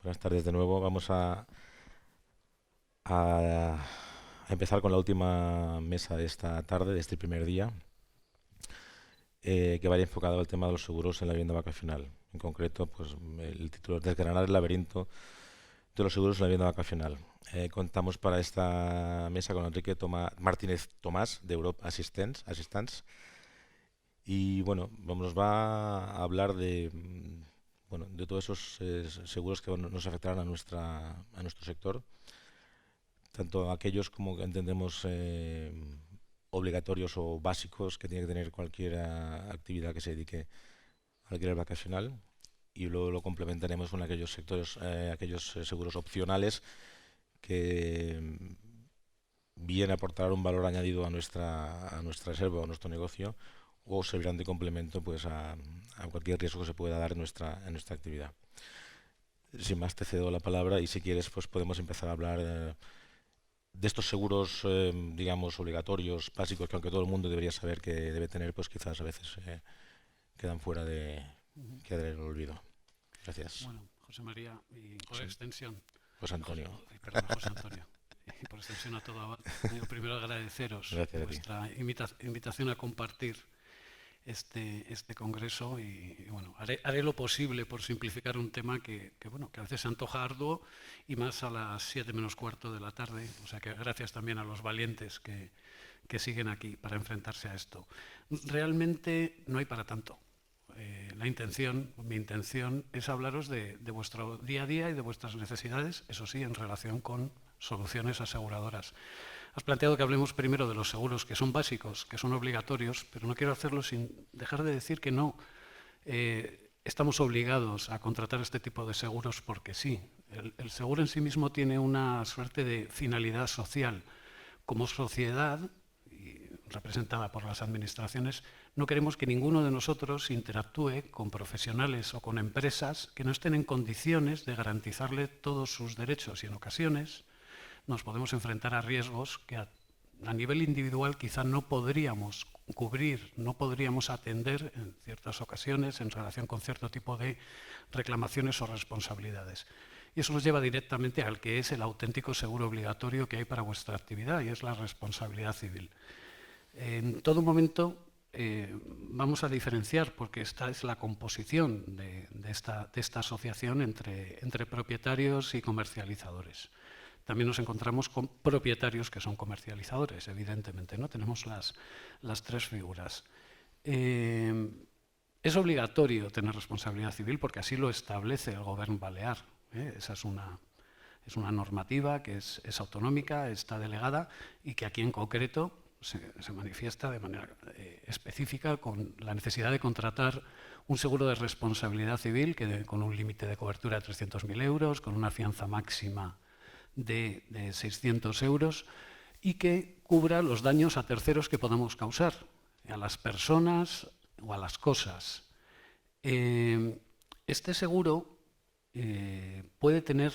Buenas tardes de nuevo. Vamos a empezar con la última mesa de esta tarde, de este primer día, que vaya enfocado al tema de los seguros en la vivienda vacacional. En concreto, pues el título es Desgranar el laberinto de los seguros en la vivienda vacacional. Contamos para esta mesa con Enrique Martínez Tomás, de Europe Assistance. Y bueno, nos va a hablar de todos esos seguros que nos afectarán a nuestro sector, tanto aquellos como que entendemos obligatorios o básicos que tiene que tener cualquier actividad que se dedique al alquiler vacacional, y luego lo complementaremos con aquellos sectores, aquellos seguros opcionales que bien aportarán un valor añadido a nuestra reserva o a nuestro negocio, o servirán de complemento pues a cualquier riesgo que se pueda dar en nuestra actividad. Sin más, te cedo la palabra y si quieres pues podemos empezar a hablar de estos seguros, digamos, obligatorios, básicos, que aunque todo el mundo debería saber que debe tener, pues quizás a veces quedan fuera quedar en el olvido. Gracias. Bueno, José María, y por extensión. José Antonio. José Antonio. Y por extensión a todo Abad. Primero agradeceros vuestra invitación a compartir este congreso y bueno, haré lo posible por simplificar un tema que a veces se antoja arduo, y más a las 7 menos cuarto de la tarde. O sea que gracias también a los valientes que siguen aquí para enfrentarse a esto. Realmente no hay para tanto. Mi intención es hablaros de vuestro día a día y de vuestras necesidades, eso sí, en relación con soluciones aseguradoras. Has planteado que hablemos primero de los seguros que son básicos, que son obligatorios, pero no quiero hacerlo sin dejar de decir que no estamos obligados a contratar este tipo de seguros porque sí. El seguro en sí mismo tiene una suerte de finalidad social. Como sociedad, representada por las administraciones, no queremos que ninguno de nosotros interactúe con profesionales o con empresas que no estén en condiciones de garantizarle todos sus derechos, y en ocasiones nos podemos enfrentar a riesgos que a nivel individual quizá no podríamos cubrir, no podríamos atender en ciertas ocasiones en relación con cierto tipo de reclamaciones o responsabilidades. Y eso nos lleva directamente al que es el auténtico seguro obligatorio que hay para vuestra actividad, y es la responsabilidad civil. En todo momento vamos a diferenciar, porque esta es la composición de esta asociación entre propietarios y comercializadores. También nos encontramos con propietarios que son comercializadores, evidentemente, ¿no? Tenemos las tres figuras. Es obligatorio tener responsabilidad civil porque así lo establece el Gobierno Balear. Esa es una normativa que es autonómica, está delegada, y que aquí en concreto se manifiesta de manera específica con la necesidad de contratar un seguro de responsabilidad civil con un límite de cobertura de 300.000 euros, con una fianza máxima de 600 euros, y que cubra los daños a terceros que podamos causar, a las personas o a las cosas. Este seguro puede tener,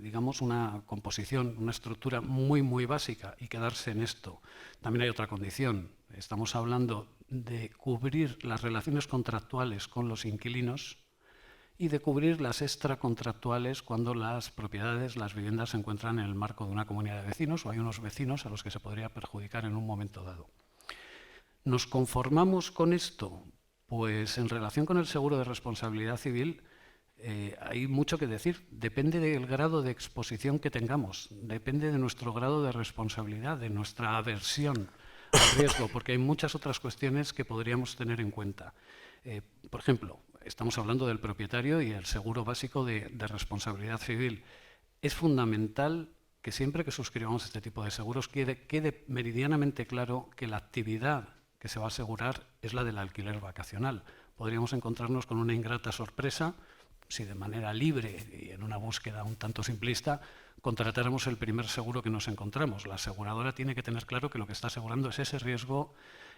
digamos, una composición, una estructura muy, muy básica y quedarse en esto. También hay otra condición. Estamos hablando de cubrir las relaciones contractuales con los inquilinos y de cubrir las extracontractuales cuando las propiedades, las viviendas, se encuentran en el marco de una comunidad de vecinos o hay unos vecinos a los que se podría perjudicar en un momento dado. ¿Nos conformamos con esto? Pues en relación con el seguro de responsabilidad civil hay mucho que decir. Depende del grado de exposición que tengamos, depende de nuestro grado de responsabilidad, de nuestra aversión al riesgo, porque hay muchas otras cuestiones que podríamos tener en cuenta. Por ejemplo, estamos hablando del propietario y el seguro básico de responsabilidad civil. Es fundamental que siempre que suscribamos este tipo de seguros quede meridianamente claro que la actividad que se va a asegurar es la del alquiler vacacional. Podríamos encontrarnos con una ingrata sorpresa si de manera libre y en una búsqueda un tanto simplista contratáramos el primer seguro que nos encontramos. La aseguradora tiene que tener claro que lo que está asegurando es ese riesgo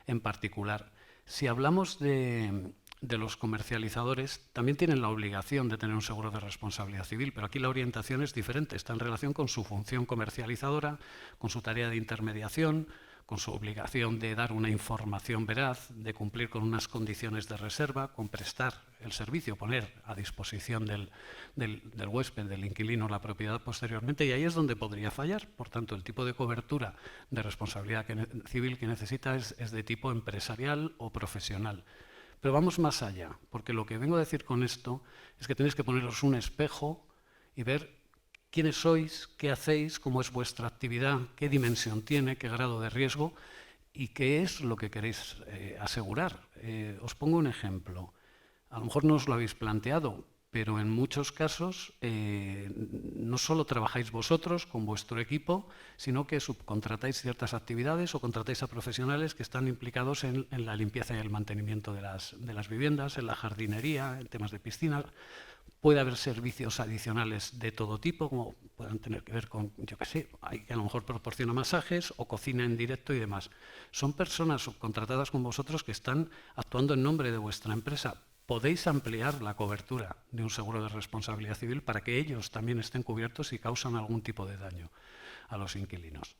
en particular. Si hablamos de los comercializadores, también tienen la obligación de tener un seguro de responsabilidad civil, pero aquí la orientación es diferente, está en relación con su función comercializadora, con su tarea de intermediación, con su obligación de dar una información veraz, de cumplir con unas condiciones de reserva, con prestar el servicio, poner a disposición del huésped, del inquilino, la propiedad posteriormente, y ahí es donde podría fallar. Por tanto, el tipo de cobertura de responsabilidad civil que necesita es de tipo empresarial o profesional. Pero vamos más allá, porque lo que vengo a decir con esto es que tenéis que poneros un espejo y ver quiénes sois, qué hacéis, cómo es vuestra actividad, qué dimensión tiene, qué grado de riesgo y qué es lo que queréis asegurar. Os pongo un ejemplo. A lo mejor no os lo habéis planteado, pero en muchos casos no solo trabajáis vosotros con vuestro equipo, sino que subcontratáis ciertas actividades o contratáis a profesionales que están implicados en la limpieza y el mantenimiento de las viviendas, en la jardinería, en temas de piscinas. Puede haber servicios adicionales de todo tipo, como puedan tener que ver con, yo qué sé, hay que a lo mejor proporciona masajes o cocina en directo y demás. Son personas subcontratadas con vosotros que están actuando en nombre de vuestra empresa. Podéis ampliar la cobertura de un seguro de responsabilidad civil para que ellos también estén cubiertos si causan algún tipo de daño a los inquilinos.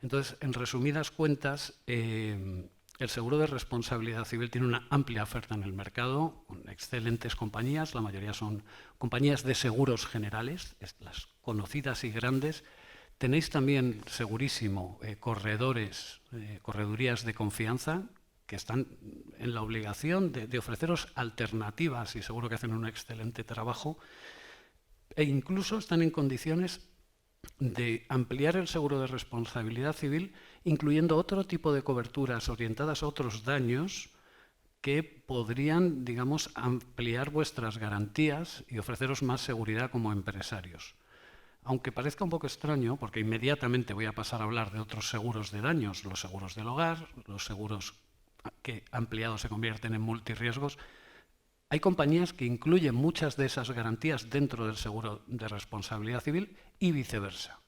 Entonces, en resumidas cuentas, el seguro de responsabilidad civil tiene una amplia oferta en el mercado, con excelentes compañías, la mayoría son compañías de seguros generales, las conocidas y grandes. Tenéis también, segurísimo, corredurías de confianza, que están en la obligación de ofreceros alternativas y seguro que hacen un excelente trabajo, e incluso están en condiciones de ampliar el seguro de responsabilidad civil, incluyendo otro tipo de coberturas orientadas a otros daños que podrían, digamos, ampliar vuestras garantías y ofreceros más seguridad como empresarios. Aunque parezca un poco extraño, porque inmediatamente voy a pasar a hablar de otros seguros de daños, los seguros del hogar, los seguros que ampliados se convierten en multirriesgos. Hay compañías que incluyen muchas de esas garantías dentro del seguro de responsabilidad civil y viceversa.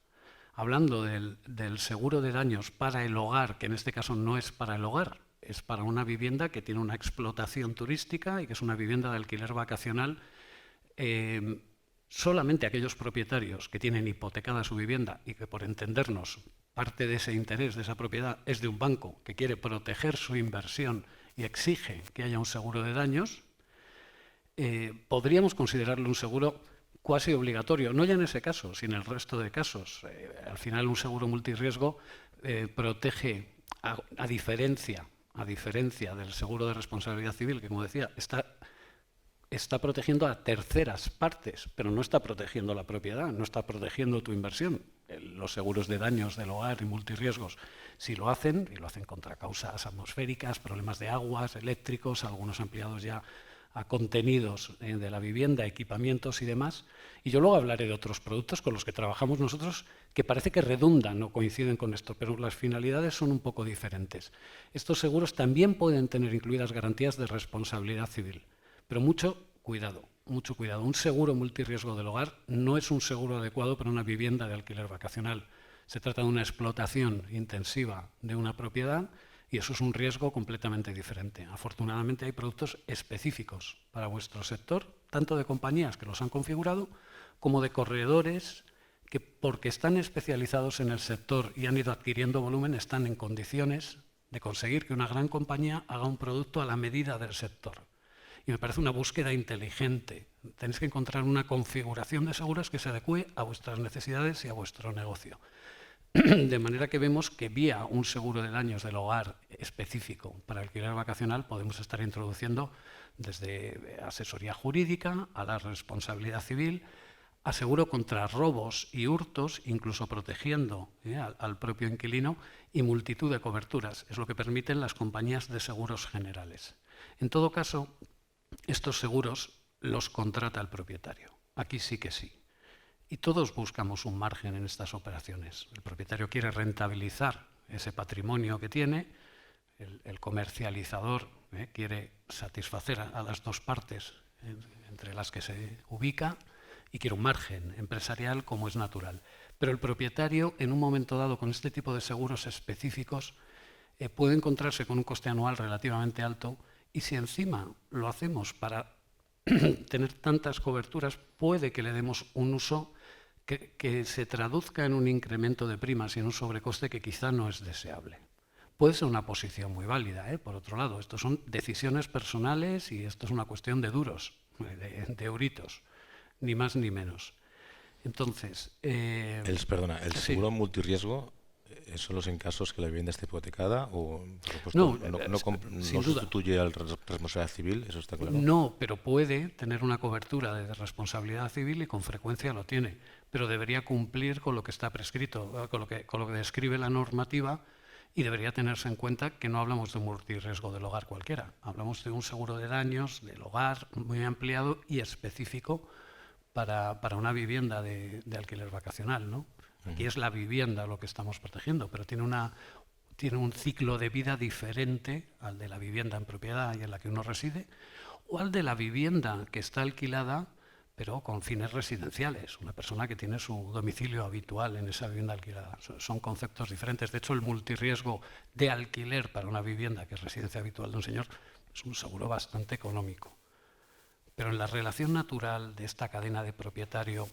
Hablando del seguro de daños para el hogar, que en este caso no es para el hogar, es para una vivienda que tiene una explotación turística y que es una vivienda de alquiler vacacional, solamente aquellos propietarios que tienen hipotecada su vivienda y que, por entendernos, parte de ese interés de esa propiedad es de un banco que quiere proteger su inversión y exige que haya un seguro de daños, podríamos considerarlo un seguro cuasi obligatorio, no ya en ese caso, sino en el resto de casos. Al final un seguro multirriesgo protege, a diferencia del seguro de responsabilidad civil, que como decía, está protegiendo a terceras partes, pero no está protegiendo la propiedad, no está protegiendo tu inversión. Los seguros de daños del hogar y multirriesgos sí lo hacen, y lo hacen contra causas atmosféricas, problemas de aguas, eléctricos, algunos ampliados ya a contenidos de la vivienda, equipamientos y demás. Y yo luego hablaré de otros productos con los que trabajamos nosotros que parece que redundan o coinciden con esto, pero las finalidades son un poco diferentes. Estos seguros también pueden tener incluidas garantías de responsabilidad civil, pero mucho cuidado. Un seguro multirriesgo del hogar no es un seguro adecuado para una vivienda de alquiler vacacional. Se trata de una explotación intensiva de una propiedad y eso es un riesgo completamente diferente. Afortunadamente hay productos específicos para vuestro sector, tanto de compañías que los han configurado, como de corredores que, porque están especializados en el sector y han ido adquiriendo volumen, están en condiciones de conseguir que una gran compañía haga un producto a la medida del sector. Y me parece una búsqueda inteligente. Tenéis que encontrar una configuración de seguros que se adecue a vuestras necesidades y a vuestro negocio. De manera que vemos que vía un seguro de daños del hogar específico para alquiler vacacional podemos estar introduciendo desde asesoría jurídica a la responsabilidad civil, a seguro contra robos y hurtos, incluso protegiendo al propio inquilino, y multitud de coberturas. Es lo que permiten las compañías de seguros generales. En todo caso, estos seguros los contrata el propietario. Aquí sí que sí. Y todos buscamos un margen en estas operaciones. El propietario quiere rentabilizar ese patrimonio que tiene, el comercializador quiere satisfacer a las dos partes entre las que se ubica y quiere un margen empresarial como es natural. Pero el propietario, en un momento dado, con este tipo de seguros específicos, puede encontrarse con un coste anual relativamente alto y si encima lo hacemos para tener tantas coberturas, puede que le demos un uso que se traduzca en un incremento de primas y en un sobrecoste que quizá no es deseable. puede ser una posición muy válida, por otro lado. Esto son decisiones personales y esto es una cuestión de duros, de euritos, ni más ni menos. Entonces... Perdona, ¿el seguro multirriesgo solo en casos que la vivienda esté hipotecada o, por supuesto, no sustituye al responsabilidad civil? Eso está claro. No, pero puede tener una cobertura de responsabilidad civil y con frecuencia lo tiene, pero debería cumplir con lo que está prescrito, con lo que describe la normativa, y debería tenerse en cuenta que no hablamos de un multirriesgo del hogar cualquiera, hablamos de un seguro de daños del hogar muy ampliado y específico para una vivienda de alquiler vacacional, ¿no? Aquí es la vivienda lo que estamos protegiendo, pero tiene un ciclo de vida diferente al de la vivienda en propiedad y en la que uno reside, o al de la vivienda que está alquilada, pero con fines residenciales, una persona que tiene su domicilio habitual en esa vivienda alquilada. Son conceptos diferentes. De hecho, el multirriesgo de alquiler para una vivienda que es residencia habitual de un señor es un seguro bastante económico. Pero en la relación natural de esta cadena de propietario,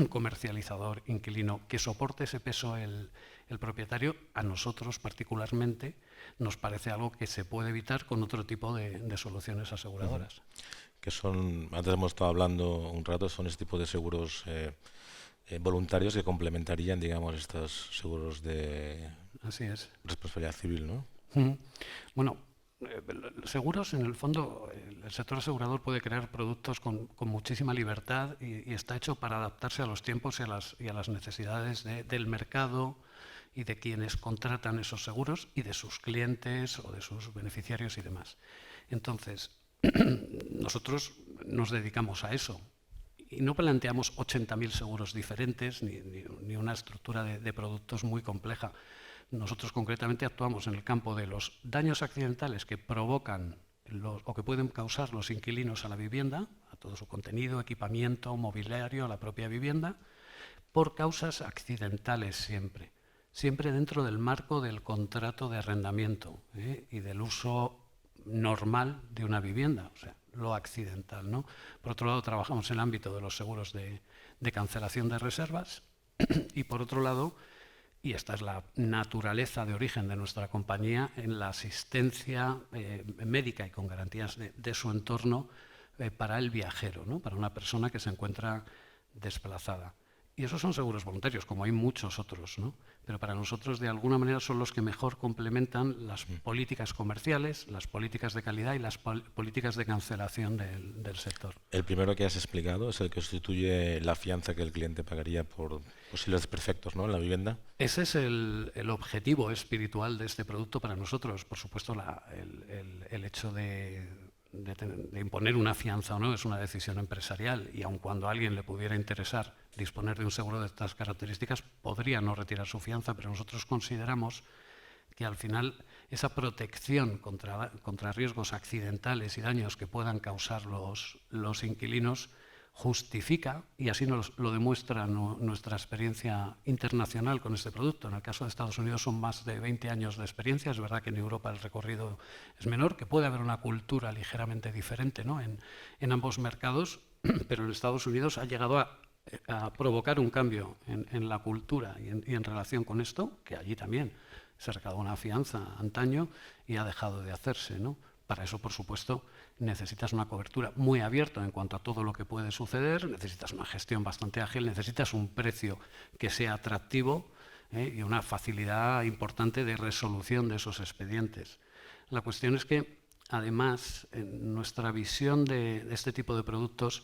comercializador, inquilino, que soporte ese peso el propietario, a nosotros particularmente nos parece algo que se puede evitar con otro tipo de soluciones aseguradoras. Que son, antes hemos estado hablando un rato, son este tipo de seguros voluntarios que complementarían, digamos, estos seguros de responsabilidad civil, ¿no? Bueno, seguros, en el fondo, el sector asegurador puede crear productos con muchísima libertad y está hecho para adaptarse a los tiempos y a las necesidades del mercado y de quienes contratan esos seguros y de sus clientes o de sus beneficiarios y demás. Entonces, nosotros nos dedicamos a eso y no planteamos 80.000 seguros diferentes ni una estructura de productos muy compleja. Nosotros concretamente actuamos en el campo de los daños accidentales que provocan o que pueden causar los inquilinos a la vivienda, a todo su contenido, equipamiento, mobiliario, a la propia vivienda, por causas accidentales siempre dentro del marco del contrato de arrendamiento y del uso normal de una vivienda, o sea, lo accidental, ¿no? Por otro lado, trabajamos en el ámbito de los seguros de cancelación de reservas y, por otro lado, y esta es la naturaleza de origen de nuestra compañía, en la asistencia médica y con garantías de su entorno para el viajero, ¿no? Para una persona que se encuentra desplazada. Y esos son seguros voluntarios, como hay muchos otros, ¿no? Pero para nosotros, de alguna manera, son los que mejor complementan las políticas comerciales, las políticas de calidad y las políticas de cancelación del sector. El primero que has explicado es el que sustituye la fianza que el cliente pagaría por posibles desperfectos, ¿no?, en la vivienda. Ese es el objetivo espiritual de este producto para nosotros. Por supuesto, el hecho de imponer una fianza o no es una decisión empresarial, y aun cuando a alguien le pudiera interesar disponer de un seguro de estas características, podría no retirar su fianza, pero nosotros consideramos que al final esa protección contra riesgos accidentales y daños que puedan causar los inquilinos justifica, y así nos lo demuestra nuestra experiencia internacional con este producto. En el caso de Estados Unidos son más de 20 años de experiencia. Es verdad que en Europa el recorrido es menor, que puede haber una cultura ligeramente diferente, ¿no?, en ambos mercados, pero en Estados Unidos ha llegado a provocar un cambio en la cultura y en relación con esto, que allí también se recaudó una fianza antaño y ha dejado de hacerse, ¿no? Para eso, por supuesto, necesitas una cobertura muy abierta en cuanto a todo lo que puede suceder, necesitas una gestión bastante ágil, necesitas un precio que sea atractivo y una facilidad importante de resolución de esos expedientes. La cuestión es que, además, en nuestra visión de este tipo de productos,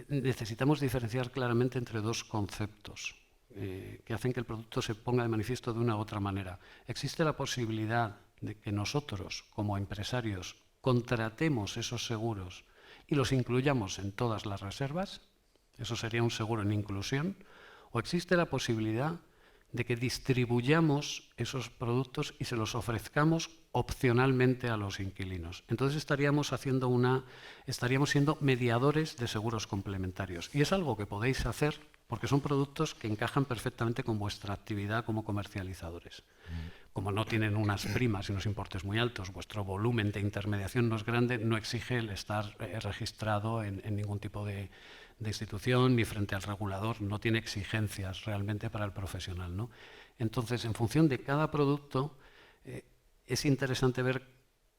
necesitamos diferenciar claramente entre dos conceptos que hacen que el producto se ponga de manifiesto de una u otra manera. Existe la posibilidad de que nosotros, como empresarios, contratemos esos seguros y los incluyamos en todas las reservas. Eso sería un seguro en inclusión. O existe la posibilidad de que distribuyamos esos productos y se los ofrezcamos opcionalmente a los inquilinos. Entonces estaríamos siendo mediadores de seguros complementarios. Y es algo que podéis hacer porque son productos que encajan perfectamente con vuestra actividad como comercializadores. Como no tienen unas primas y unos importes muy altos, vuestro volumen de intermediación no es grande, no exige el estar registrado en ningún tipo de institución ni frente al regulador, no tiene exigencias realmente para el profesional, ¿no? Entonces, en función de cada producto, es interesante ver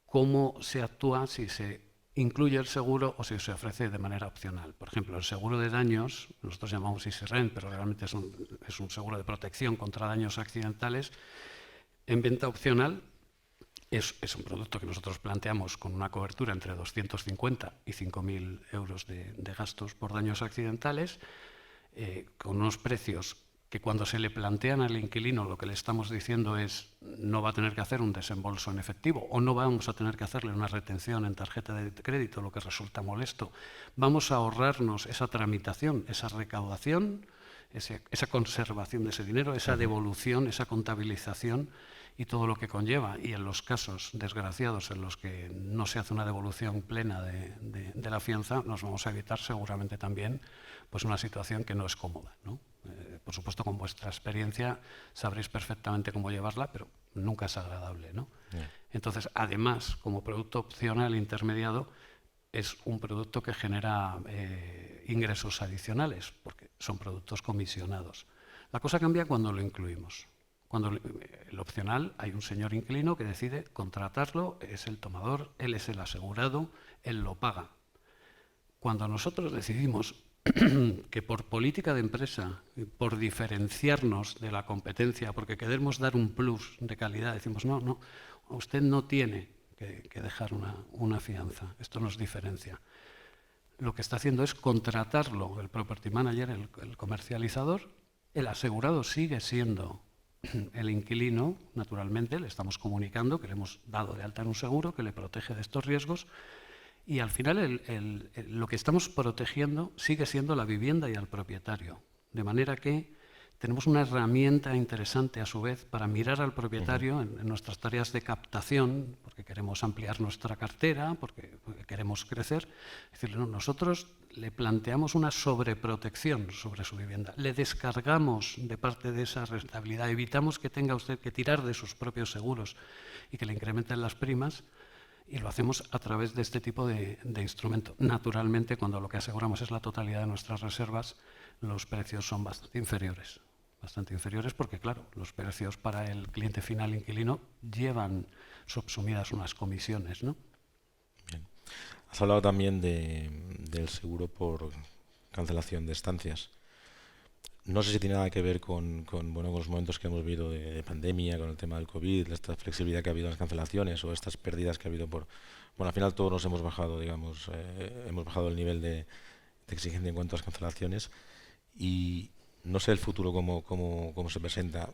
cómo se actúa si se incluye el seguro o si se ofrece de manera opcional. Por ejemplo, el seguro de daños, nosotros llamamos EasyRent, pero realmente es un seguro de protección contra daños accidentales, en venta opcional. Es un producto que nosotros planteamos con una cobertura entre 250 y 5.000 euros de gastos por daños accidentales, con unos precios que cuando se le plantean al inquilino lo que le estamos diciendo es no va a tener que hacer un desembolso en efectivo o no vamos a tener que hacerle una retención en tarjeta de crédito, lo que resulta molesto. Vamos a ahorrarnos esa tramitación, esa recaudación, esa conservación de ese dinero, esa devolución, esa contabilización y todo lo que conlleva. Y en los casos desgraciados en los que no se hace una devolución plena de la fianza, nos vamos a evitar seguramente también pues una situación que no es cómoda, ¿no? Por supuesto, con vuestra experiencia sabréis perfectamente cómo llevarla, pero nunca es agradable, ¿no? Entonces, además, como producto opcional intermediado, es un producto que genera ingresos adicionales, porque son productos comisionados. La cosa cambia cuando lo incluimos. Cuando el opcional, hay un señor inquilino que decide contratarlo, es el tomador, él es el asegurado, él lo paga. Cuando nosotros decidimos que por política de empresa, por diferenciarnos de la competencia, porque queremos dar un plus de calidad, decimos, no, usted no tiene que dejar una fianza, esto nos diferencia. Lo que está haciendo es contratarlo el property manager, el comercializador, el asegurado sigue siendo el inquilino, naturalmente, le estamos comunicando que le hemos dado de alta en un seguro que le protege de estos riesgos. Y al final lo que estamos protegiendo sigue siendo la vivienda y al propietario. De manera que tenemos una herramienta interesante a su vez para mirar al propietario en nuestras tareas de captación, porque queremos ampliar nuestra cartera, porque queremos crecer. Es decir, nosotros le planteamos una sobreprotección sobre su vivienda. Le descargamos de parte de esa rentabilidad, evitamos que tenga usted que tirar de sus propios seguros y que le incrementen las primas. Y lo hacemos a través de este tipo de instrumento. Naturalmente, cuando lo que aseguramos es la totalidad de nuestras reservas, los precios son bastante inferiores. Bastante inferiores porque, claro, los precios para el cliente final inquilino llevan subsumidas unas comisiones, ¿no? Bien. Has hablado también del seguro por cancelación de estancias. No sé si tiene nada que ver con los momentos que hemos vivido de pandemia, con el tema del COVID, esta flexibilidad que ha habido en las cancelaciones o estas pérdidas que ha habido por... Bueno, al final todos nos hemos bajado, digamos, hemos bajado el nivel de exigencia en cuanto a las cancelaciones y no sé el futuro cómo se presenta.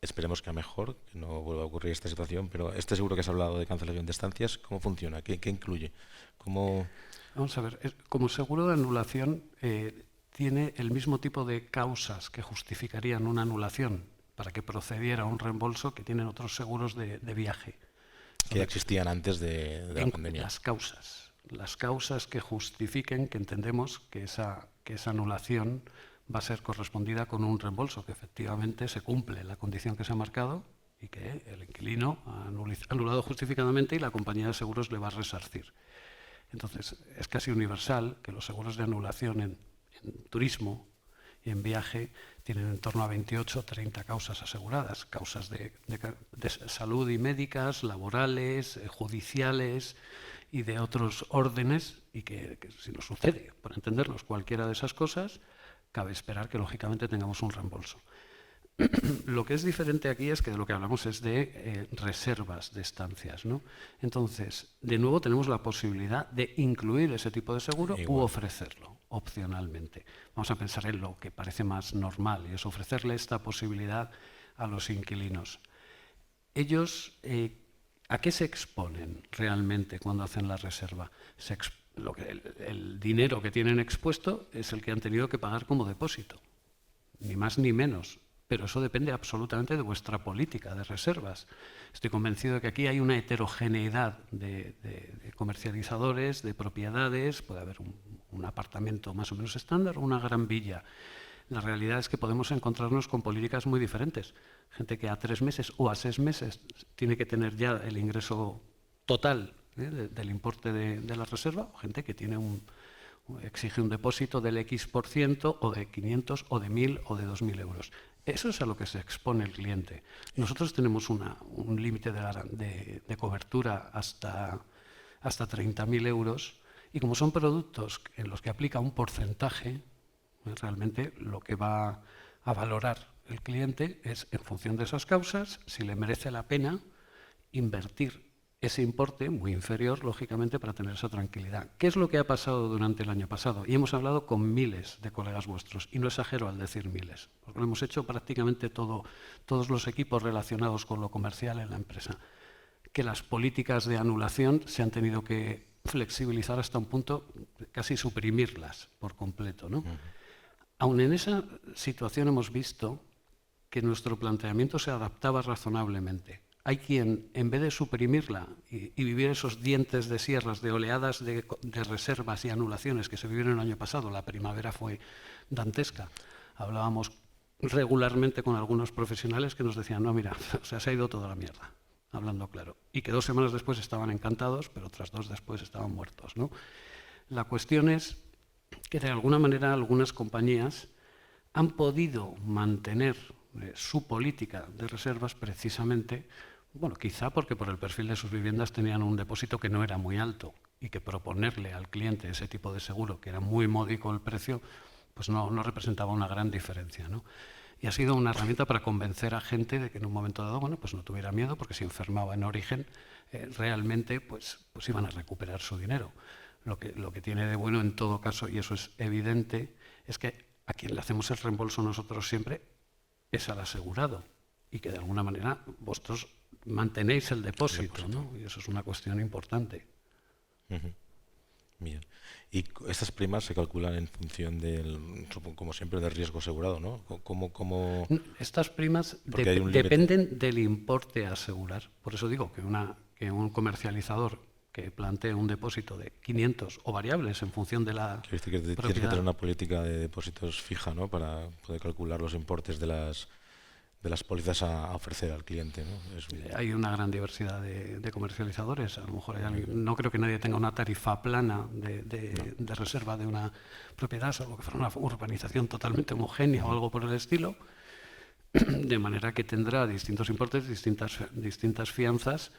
Esperemos que a mejor, que no vuelva a ocurrir esta situación, pero este seguro que has hablado de cancelación de estancias, ¿cómo funciona? ¿Qué incluye? Vamos a ver, como seguro de anulación... tiene el mismo tipo de causas que justificarían una anulación para que procediera un reembolso que tienen otros seguros de viaje. Que ya existían antes de la pandemia. Las causas que justifiquen que entendemos que esa anulación va a ser correspondida con un reembolso, que efectivamente se cumple la condición que se ha marcado y que el inquilino ha anulado justificadamente y la compañía de seguros le va a resarcir. Entonces, es casi universal que los seguros de anulación en turismo y en viaje tienen en torno a 28 o 30 causas aseguradas, causas de salud y médicas, laborales, judiciales y de otros órdenes, y que si nos sucede, por entenderlos, cualquiera de esas cosas, cabe esperar que lógicamente tengamos un reembolso. Lo que es diferente aquí es que de lo que hablamos es de reservas de estancias, ¿no? Entonces, de nuevo tenemos la posibilidad de incluir ese tipo de seguro u ofrecerlo opcionalmente. Vamos a pensar en lo que parece más normal y es ofrecerle esta posibilidad a los inquilinos. Ellos, ¿a qué se exponen realmente cuando hacen la reserva? El dinero que tienen expuesto es el que han tenido que pagar como depósito, ni más ni menos. Pero eso depende absolutamente de vuestra política de reservas. Estoy convencido de que aquí hay una heterogeneidad de comercializadores, de propiedades. Puede haber un apartamento más o menos estándar o una gran villa. La realidad es que podemos encontrarnos con políticas muy diferentes. Gente que a 3 meses o a 6 meses tiene que tener ya el ingreso total del importe de la reserva, o gente que tiene exige un depósito del X% o de 500 o de 1.000 o de 2.000 euros. Eso es a lo que se expone el cliente. Nosotros tenemos un límite de cobertura hasta 30.000 euros y como son productos en los que aplica un porcentaje, realmente lo que va a valorar el cliente es, en función de esas causas, si le merece la pena invertir ese importe, muy inferior, lógicamente, para tener esa tranquilidad. ¿Qué es lo que ha pasado durante el año pasado? Y hemos hablado con miles de colegas vuestros, y no exagero al decir miles, porque lo hemos hecho prácticamente todos los equipos relacionados con lo comercial en la empresa, que las políticas de anulación se han tenido que flexibilizar hasta un punto, casi suprimirlas por completo, ¿no? Aún en esa situación hemos visto que nuestro planteamiento se adaptaba razonablemente. Hay quien, en vez de suprimirla y vivir esos dientes de sierras, de oleadas de reservas y anulaciones que se vivieron el año pasado, la primavera fue dantesca. Hablábamos regularmente con algunos profesionales que nos decían, no, mira, se ha ido toda la mierda, hablando claro. Y que 2 semanas después estaban encantados, pero otras 2 después estaban muertos, ¿no? La cuestión es que de alguna manera algunas compañías han podido mantener su política de reservas precisamente, bueno, quizá porque por el perfil de sus viviendas tenían un depósito que no era muy alto y que proponerle al cliente ese tipo de seguro, que era muy módico el precio, pues no representaba una gran diferencia, ¿no? Y ha sido una herramienta para convencer a gente de que en un momento dado, bueno, pues no tuviera miedo, porque si enfermaba en origen, realmente pues iban a recuperar su dinero. Lo que tiene de bueno en todo caso, y eso es evidente, es que a quien le hacemos el reembolso nosotros siempre es al asegurado y que de alguna manera vosotros mantenéis el depósito, ¿no? Y eso es una cuestión importante. Bien. Y estas primas se calculan en función del, como siempre, del riesgo asegurado, ¿no? ¿Cómo? Estas primas dependen del importe a asegurar. Por eso digo que un comercializador que plantee un depósito de 500 o variables en función de la Quiere decir que tienes que tener una política de depósitos fija, ¿no? Para poder calcular los importes de las pólizas a ofrecer al cliente, ¿no? Hay una gran diversidad de comercializadores. A lo mejor no creo que nadie tenga una tarifa plana de reserva de una propiedad, salvo que fuera una urbanización totalmente homogénea o algo por el estilo, de manera que tendrá distintos importes, distintas fianzas,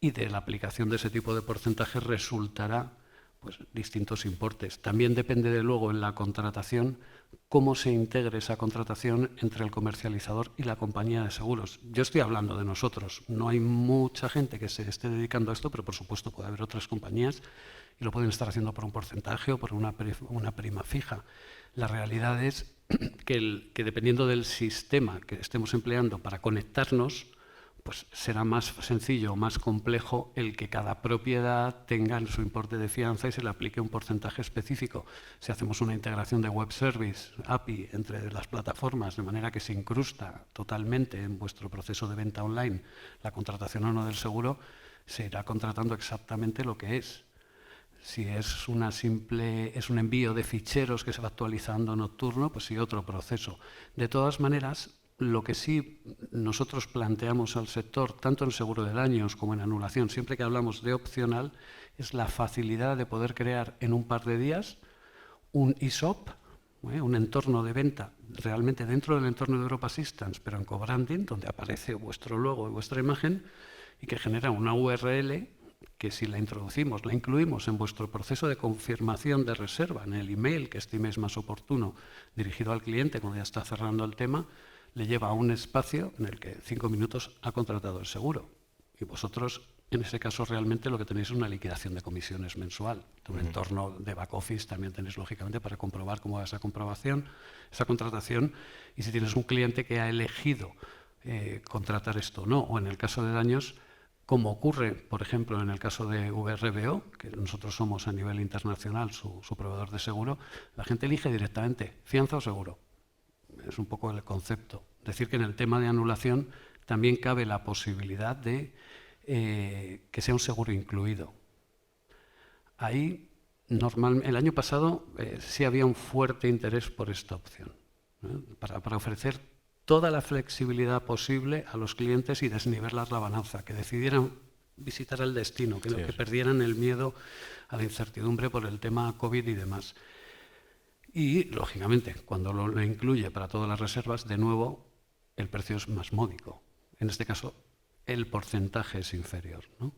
y de la aplicación de ese tipo de porcentajes resultará pues, distintos importes. También depende de luego en la contratación cómo se integre esa contratación entre el comercializador y la compañía de seguros. Yo estoy hablando de nosotros, no hay mucha gente que se esté dedicando a esto, pero por supuesto puede haber otras compañías y lo pueden estar haciendo por un porcentaje o por una prima fija. La realidad es que dependiendo del sistema que estemos empleando para conectarnos, pues será más sencillo o más complejo el que cada propiedad tenga en su importe de fianza y se le aplique un porcentaje específico. Si hacemos una integración de web service, API, entre las plataformas, de manera que se incrusta totalmente en vuestro proceso de venta online la contratación o no del seguro, se irá contratando exactamente lo que es. Si es un envío de ficheros que se va actualizando nocturno, pues sí, otro proceso. De todas maneras, lo que sí nosotros planteamos al sector, tanto en seguro de daños como en anulación, siempre que hablamos de opcional, es la facilidad de poder crear en un par de días un ISOP, un entorno de venta realmente dentro del entorno de Europa Assistance, pero en co-branding, donde aparece vuestro logo y vuestra imagen, y que genera una URL que si la incluimos en vuestro proceso de confirmación de reserva, en el email que estiméis más oportuno, dirigido al cliente cuando ya está cerrando el tema, le lleva a un espacio en el que 5 minutos ha contratado el seguro. Y vosotros, en ese caso, realmente lo que tenéis es una liquidación de comisiones mensual. Un entorno de back office también tenéis, lógicamente, para comprobar cómo va esa comprobación, esa contratación, y si tienes un cliente que ha elegido contratar esto o no, o en el caso de daños, como ocurre, por ejemplo, en el caso de VRBO, que nosotros somos a nivel internacional su proveedor de seguro, la gente elige directamente fianza o seguro. Es un poco el concepto. Decir que en el tema de anulación también cabe la posibilidad de que sea un seguro incluido. Ahí, el año pasado sí había un fuerte interés por esta opción, para ofrecer toda la flexibilidad posible a los clientes y desnivelar la balanza, que decidieran visitara el destino, que perdieran el miedo a la incertidumbre por el tema COVID y demás. Y, lógicamente, cuando lo incluye para todas las reservas, de nuevo, el precio es más módico. En este caso, el porcentaje es inferior, ¿no?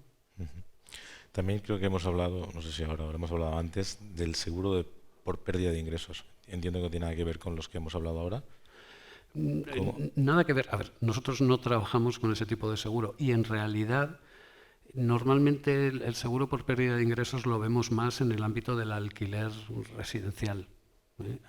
También creo que hemos hablado, no sé si ahora hemos hablado antes, del seguro por pérdida de ingresos. Entiendo que no tiene nada que ver con los que hemos hablado ahora. ¿Cómo? Nada que ver. A ver, nosotros no trabajamos con ese tipo de seguro y en realidad normalmente el seguro por pérdida de ingresos lo vemos más en el ámbito del alquiler residencial.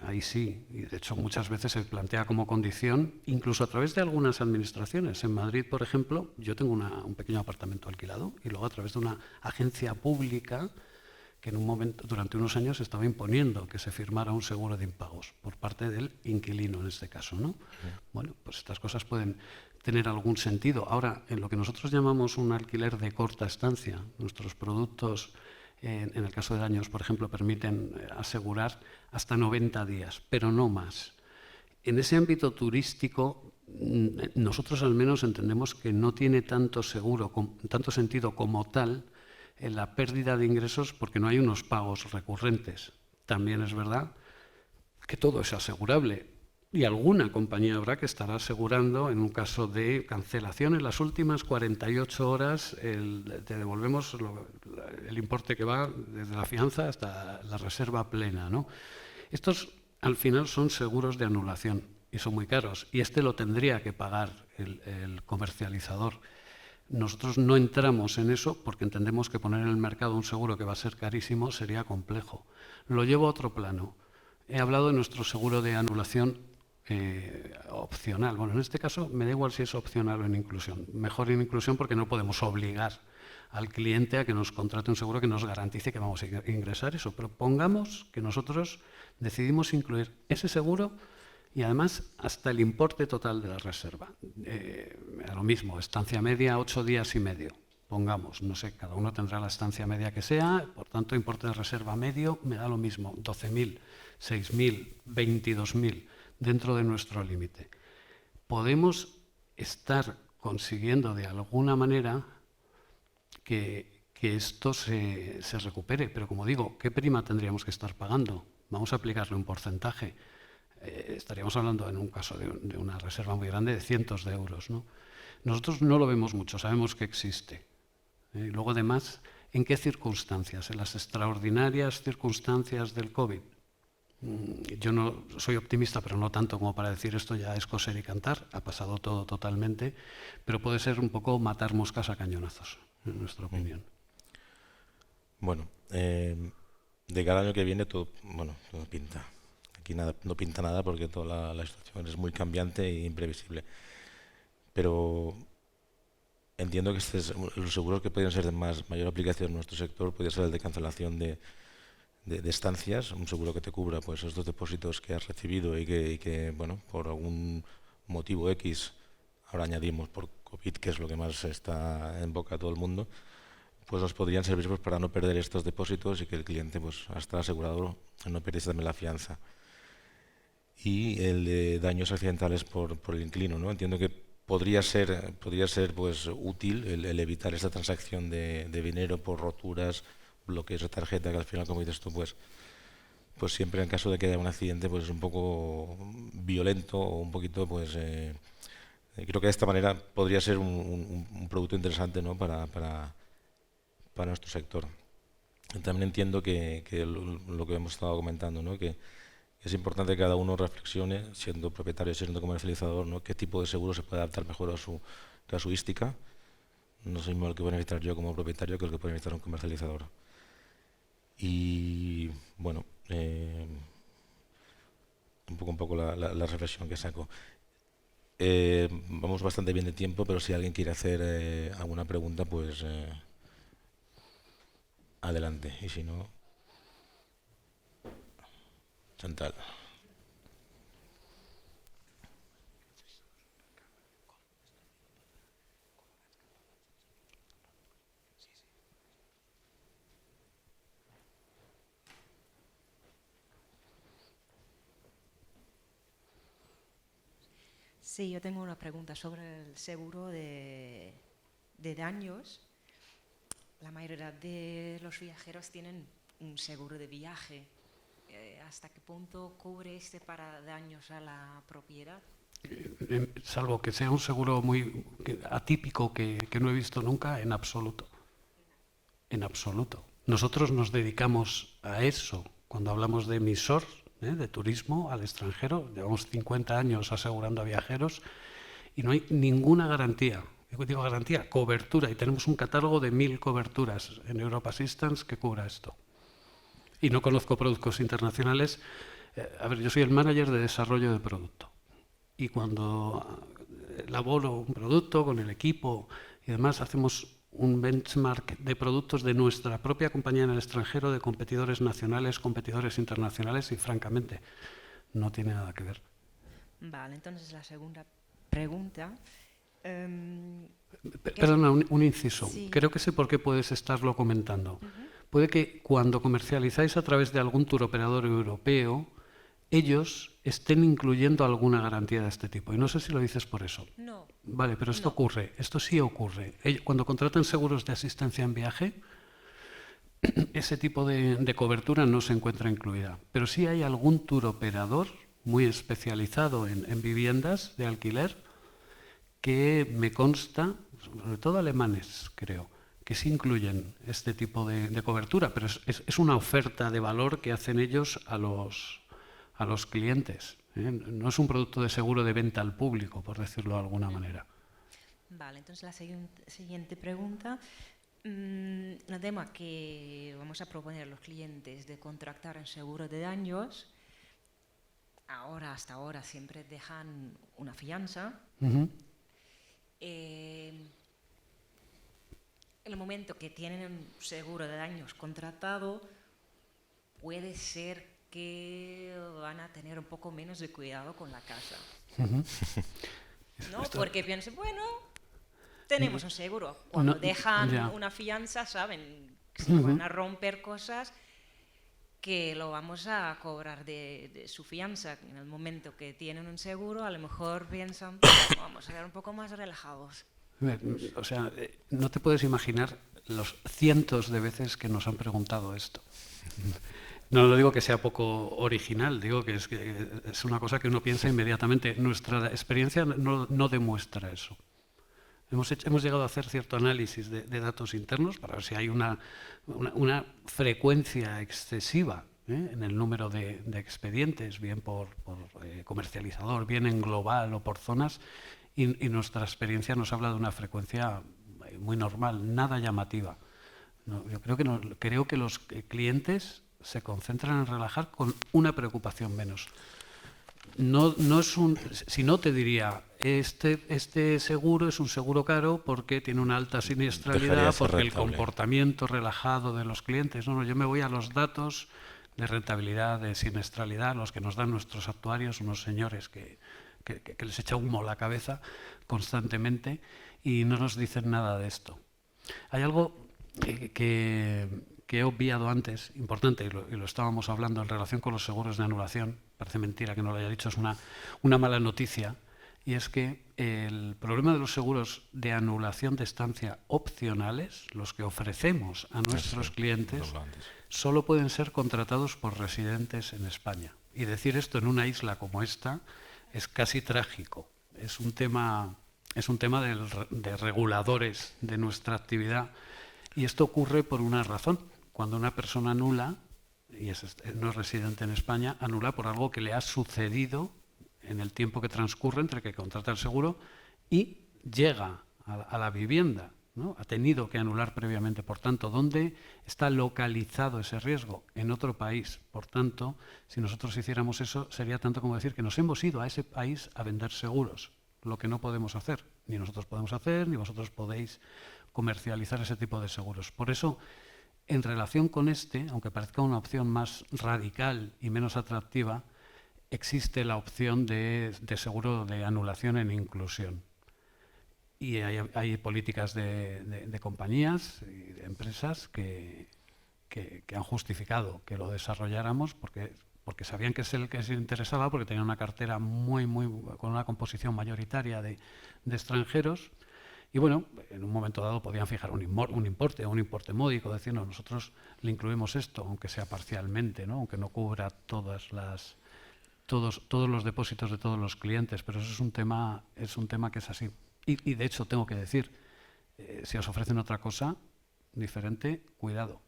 Ahí sí, y de hecho muchas veces se plantea como condición, incluso a través de algunas administraciones. En Madrid, por ejemplo, yo tengo un pequeño apartamento alquilado y luego a través de una agencia pública que en un momento, durante unos años, estaba imponiendo que se firmara un seguro de impagos por parte del inquilino en este caso, ¿no? Bueno, pues estas cosas pueden tener algún sentido. Ahora, en lo que nosotros llamamos un alquiler de corta estancia, nuestros productos, en el caso de daños, por ejemplo, permiten asegurar hasta 90 días, pero no más. En ese ámbito turístico, nosotros al menos entendemos que no tiene tanto sentido como tal en la pérdida de ingresos porque no hay unos pagos recurrentes. También es verdad que todo es asegurable y alguna compañía habrá que estará asegurando en un caso de cancelación en las últimas 48 horas, te devolvemos el importe que va desde la fianza hasta la reserva plena, ¿no? Estos al final son seguros de anulación y son muy caros y este lo tendría que pagar el comercializador. Nosotros no entramos en eso porque entendemos que poner en el mercado un seguro que va a ser carísimo sería complejo. Lo llevo a otro plano. He hablado de nuestro seguro de anulación opcional. Bueno, en este caso me da igual si es opcional o en inclusión. Mejor en inclusión porque no podemos obligar al cliente a que nos contrate un seguro que nos garantice que vamos a ingresar eso. Pero pongamos que nosotros decidimos incluir ese seguro y además hasta el importe total de la reserva. Me da lo mismo, estancia media 8 días y medio. Pongamos, no sé, cada uno tendrá la estancia media que sea, por tanto, importe de reserva medio, me da lo mismo, 12.000, 6.000, 22.000, dentro de nuestro límite. Podemos estar consiguiendo de alguna manera que esto se recupere, pero como digo, ¿qué prima tendríamos que estar pagando? Vamos a aplicarle un porcentaje. Estaríamos hablando en un caso de una reserva muy grande de cientos de euros, ¿no? Nosotros no lo vemos mucho, sabemos que existe. Luego, además, ¿en qué circunstancias? En las extraordinarias circunstancias del COVID. Yo no soy optimista, pero no tanto como para decir esto ya es coser y cantar, ha pasado todo totalmente, pero puede ser un poco matar moscas a cañonazos, en nuestra opinión. Bueno, de cada año que viene todo pinta. Aquí no pinta nada porque toda la situación es muy cambiante e imprevisible. Pero entiendo que los seguros que podrían ser de mayor aplicación en nuestro sector podría ser el de cancelación de estancias, un seguro que te cubra pues estos depósitos que has recibido y que bueno, por algún motivo X, ahora añadimos por COVID, que es lo que más está en boca de todo el mundo, pues nos podrían servir pues, para no perder estos depósitos y que el cliente, pues hasta asegurado, no perdiese también la fianza. Y el de daños accidentales por el inquilino, ¿no? Entiendo que podría ser pues útil el evitar esta transacción de dinero por roturas, bloqueos de tarjeta, que al final, como dices tú, pues siempre en caso de que haya un accidente pues es un poco violento o un poquito pues creo que de esta manera podría ser un producto interesante, ¿no? para nuestro sector. También entiendo que lo que hemos estado comentando, ¿no? Que es importante que cada uno reflexione, siendo propietario y siendo comercializador, ¿no? Qué tipo de seguro se puede adaptar mejor a su casuística. No es lo mismo el que puede necesitar yo como propietario que el que puede necesitar un comercializador. Y bueno, un poco la reflexión que saco. Vamos bastante bien de tiempo, pero si alguien quiere hacer alguna pregunta, pues adelante. Y si no, Chantal. Sí, yo tengo una pregunta sobre el seguro de daños. la mayoría de los viajeros tienen un seguro de viaje. ¿Hasta qué punto cubre este para daños a la propiedad? Salvo que sea un seguro muy atípico que no he visto nunca, en absoluto. En absoluto. Nosotros nos dedicamos a eso. Cuando hablamos de emisor, de turismo al extranjero, llevamos 50 años asegurando a viajeros y no hay ninguna garantía. Digo garantía, cobertura. Y tenemos un catálogo de 1000 coberturas en Europe Assistance que cubra esto. Y no conozco productos internacionales. A ver, yo soy el manager de desarrollo de producto. Y cuando elaboro un producto con el equipo y demás, hacemos un benchmark de productos de nuestra propia compañía en el extranjero, de competidores nacionales, competidores internacionales, y francamente no tiene nada que ver. Vale, entonces la segunda pregunta. Perdona, un inciso. Sí. Creo que sé por qué puedes estarlo comentando. Puede que cuando comercializáis a través de algún tour operador europeo, ellos estén incluyendo alguna garantía de este tipo. Y no sé si lo dices por eso. No. Vale, pero esto ocurre, esto sí ocurre. Cuando contratan seguros de asistencia en viaje, ese tipo de cobertura no se encuentra incluida. Pero sí hay algún tour operador muy especializado en viviendas de alquiler que me consta, sobre todo alemanes, creo, que sí incluyen este tipo de cobertura, pero es una oferta de valor que hacen ellos a los clientes. No es un producto de seguro de venta al público, por decirlo de alguna manera. Vale, entonces la siguiente pregunta. Un tema que vamos a proponer a los clientes de contratar un seguro de daños. Hasta ahora siempre dejan una fianza. En el momento que tienen un seguro de daños contratado, puede ser que van a tener un poco menos de cuidado con la casa. ¿No? Porque piensan, bueno, tenemos un seguro. Cuando dejan una fianza, saben que se van a romper cosas que lo vamos a cobrar de su fianza. En el momento que tienen un seguro, a lo mejor piensan, vamos a ser un poco más relajados. O sea, no te puedes imaginar los cientos de veces que nos han preguntado esto. No lo digo que sea poco original, digo que es una cosa que uno piensa inmediatamente. Nuestra experiencia no demuestra eso. Hemos llegado a hacer cierto análisis de datos internos para ver si hay una frecuencia excesiva en el número de expedientes, bien por comercializador, bien en global o por zonas, y nuestra experiencia nos habla de una frecuencia muy normal, nada llamativa. No, yo creo que los clientes se concentran en relajar con una preocupación menos. No es si no te diría, este seguro es un seguro caro porque tiene una alta siniestralidad, porque el comportamiento relajado de los clientes. No, yo me voy a los datos de rentabilidad, de siniestralidad, los que nos dan nuestros actuarios, unos señores que les echa humo a la cabeza constantemente y no nos dicen nada de esto. Hay algo que he obviado antes, importante, y lo estábamos hablando en relación con los seguros de anulación. Parece mentira que no lo haya dicho, es una mala noticia, y es que el problema de los seguros de anulación de estancia opcionales, los que ofrecemos a nuestros clientes, solo pueden ser contratados por residentes en España. Y decir esto en una isla como esta es casi trágico. Es un tema de reguladores de nuestra actividad, y esto ocurre por una razón. Cuando una persona anula, y no es residente en España, anula por algo que le ha sucedido en el tiempo que transcurre entre que contrata el seguro y llega a la vivienda, ¿no? Ha tenido que anular previamente. Por tanto, ¿dónde está localizado ese riesgo? En otro país. Por tanto, si nosotros hiciéramos eso, sería tanto como decir que nos hemos ido a ese país a vender seguros, lo que no podemos hacer. Ni nosotros podemos hacer, ni vosotros podéis comercializar ese tipo de seguros. Por eso, en relación con aunque parezca una opción más radical y menos atractiva, existe la opción de seguro de anulación en inclusión. Y hay políticas de compañías y de empresas que han justificado que lo desarrolláramos porque sabían que es el que se interesaba, porque tenían una cartera con una composición mayoritaria de extranjeros, Y bueno, en un momento dado podían fijar un importe módico, decir, no, nosotros le incluimos esto, aunque sea parcialmente, ¿no? Aunque no cubra todos los depósitos de todos los clientes, pero eso es un tema que es así. Y de hecho tengo que decir, si os ofrecen otra cosa diferente, cuidado.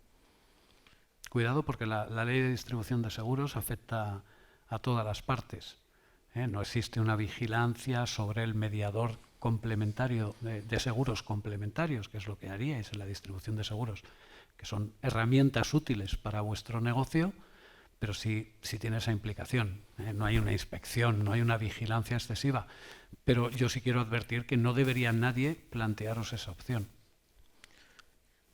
Cuidado, porque la ley de distribución de seguros afecta a todas las partes. No existe una vigilancia sobre el mediador complementario de seguros complementarios, que es lo que haríais en la distribución de seguros, que son herramientas útiles para vuestro negocio, pero sí tiene esa implicación. No hay una inspección, no hay una vigilancia excesiva. Pero yo sí quiero advertir que no debería nadie plantearos esa opción.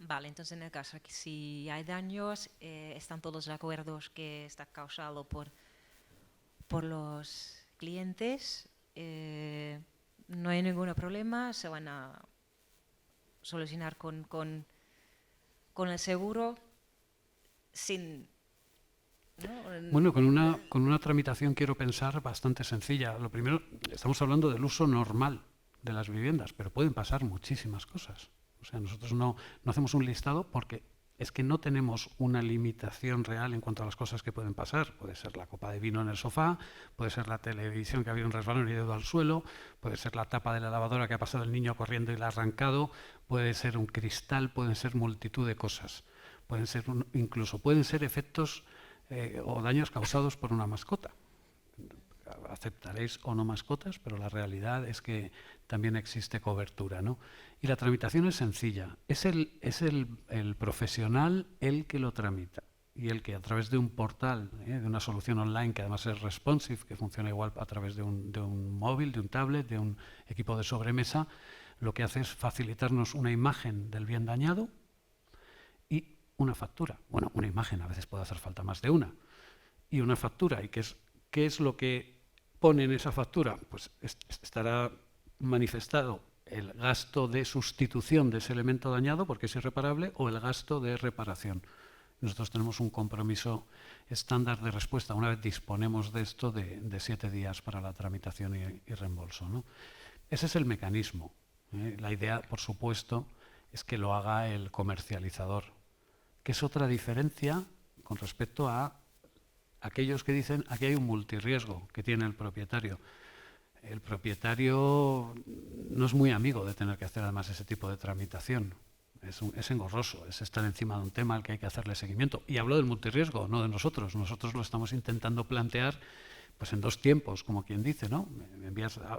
Vale, entonces en el caso que si hay daños, están todos de acuerdo que está causado por los clientes, no hay ningún problema, se van a solucionar con el seguro sin... ¿no? Bueno, con una tramitación quiero pensar bastante sencilla. Lo primero, estamos hablando del uso normal de las viviendas, pero pueden pasar muchísimas cosas. O sea, nosotros no hacemos un listado porque es que no tenemos una limitación real en cuanto a las cosas que pueden pasar. Puede ser la copa de vino en el sofá, puede ser la televisión que ha habido un resbalón y ha ido al suelo, puede ser la tapa de la lavadora que ha pasado el niño corriendo y la ha arrancado, puede ser un cristal, pueden ser multitud de cosas. Incluso pueden ser efectos o daños causados por una mascota. Aceptaréis o no mascotas, pero la realidad es que también existe cobertura, ¿no? Y la tramitación es sencilla. Es el profesional el que lo tramita y el que a través de un portal, de una solución online que además es responsive, que funciona igual a través de un móvil, de un tablet, de un equipo de sobremesa, lo que hace es facilitarnos una imagen del bien dañado y una factura. Bueno, una imagen, a veces puede hacer falta más de una. Y una factura. ¿Y qué es lo que pone en esa factura? Pues estará manifestado el gasto de sustitución de ese elemento dañado, porque es irreparable, o el gasto de reparación. Nosotros tenemos un compromiso estándar de respuesta, una vez disponemos de esto, de 7 días para la tramitación y reembolso, ¿no? Ese es el mecanismo. La idea, por supuesto, es que lo haga el comercializador, que es otra diferencia con respecto a aquellos que dicen aquí hay un multirriesgo que tiene el propietario. El propietario no es muy amigo de tener que hacer además ese tipo de tramitación. Es engorroso, es estar encima de un tema al que hay que hacerle seguimiento. Y hablo del multirriesgo, no de nosotros. Nosotros lo estamos intentando plantear pues en 2 tiempos, como quien dice, ¿no?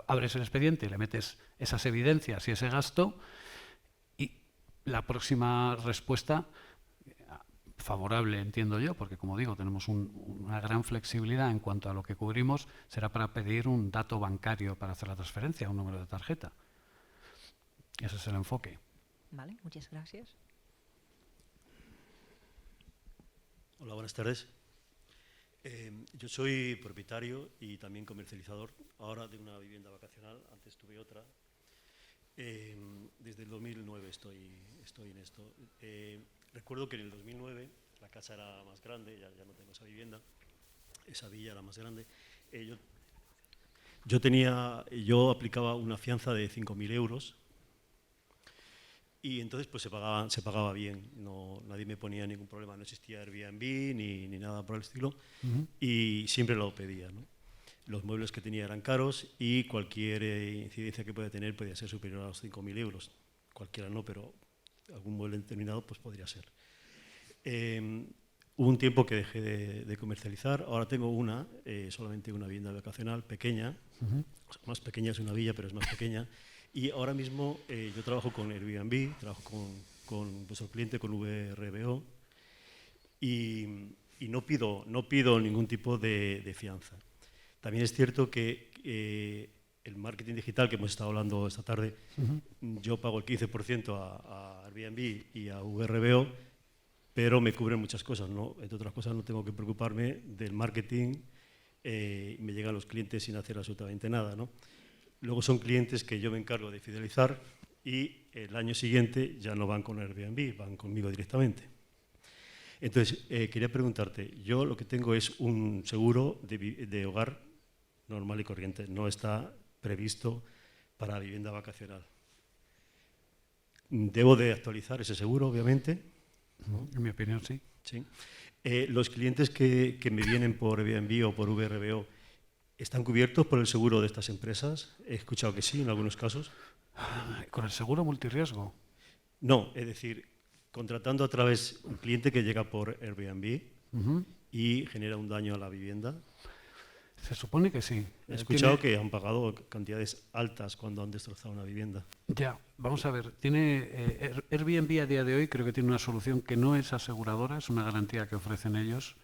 Abres el expediente y le metes esas evidencias y ese gasto, y la próxima respuesta favorable, entiendo yo, porque como digo, tenemos una gran flexibilidad en cuanto a lo que cubrimos, será para pedir un dato bancario para hacer la transferencia, un número de tarjeta. Ese es el enfoque. Vale, muchas gracias. Hola, buenas tardes. Yo soy propietario y también comercializador ahora de una vivienda vacacional, antes tuve otra. Desde el 2009 estoy en esto. Recuerdo que en el 2009 la casa era más grande, ya no tengo esa vivienda, esa villa era más grande. Yo aplicaba una fianza de 5.000 euros y entonces pues se pagaba bien, nadie me ponía ningún problema, no existía Airbnb ni nada por el estilo. Y siempre lo pedía, ¿no? Los muebles que tenía eran caros y cualquier incidencia que pueda tener podía ser superior a los 5.000 euros. Cualquiera no, pero algún mueble determinado pues podría ser. Hubo un tiempo que dejé de comercializar. Ahora tengo solamente una vivienda vacacional pequeña. O sea, más pequeña, es una villa, pero es más pequeña. Y ahora mismo yo trabajo con Airbnb, trabajo con vuestro cliente, con VRBO, y no pido ningún tipo de fianza. También es cierto que el marketing digital que hemos estado hablando esta tarde, yo pago el 15% a Airbnb y a VRBO, pero me cubren muchas cosas, ¿no? Entre otras cosas, no tengo que preocuparme del marketing, me llegan los clientes sin hacer absolutamente nada, ¿no? Luego son clientes que yo me encargo de fidelizar y el año siguiente ya no van con Airbnb, van conmigo directamente. Entonces, quería preguntarte, yo lo que tengo es un seguro de hogar normal y corriente, no está previsto para vivienda vacacional. debo de actualizar ese seguro, obviamente, ¿no? En mi opinión, sí. Sí. Los clientes que me vienen por Airbnb o por VRBO, ¿están cubiertos por el seguro de estas empresas? He escuchado que sí, en algunos casos. ¿Con el seguro multirriesgo? No, es decir, contratando a través un cliente que llega por Airbnb y genera un daño a la vivienda. Se supone que sí. He escuchado que han pagado cantidades altas cuando han destrozado una vivienda. Ya, vamos a ver. Airbnb a día de hoy creo que tiene una solución que no es aseguradora, es una garantía que ofrecen ellos.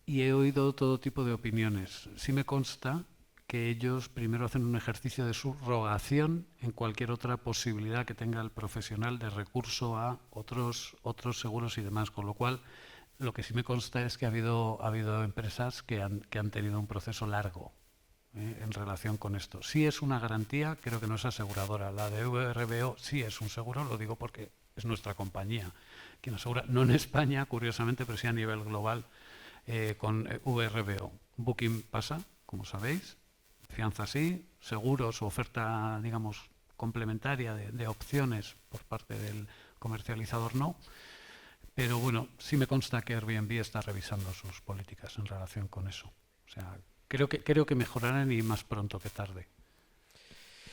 Y he oído todo tipo de opiniones. Sí me consta que ellos primero hacen un ejercicio de subrogación en cualquier otra posibilidad que tenga el profesional de recurso a otros seguros y demás, con lo cual lo que sí me consta es que ha habido empresas que han tenido un proceso largo en relación con esto. Sí es una garantía, creo que no es aseguradora. La de VRBO sí es un seguro, lo digo porque es nuestra compañía quien asegura, no en España, curiosamente, pero sí a nivel global con VRBO. Booking pasa, como sabéis, fianza sí, seguros o oferta, digamos, complementaria de opciones por parte del comercializador no. Pero bueno, sí me consta que Airbnb está revisando sus políticas en relación con eso. O sea, creo que mejorarán y más pronto que tarde.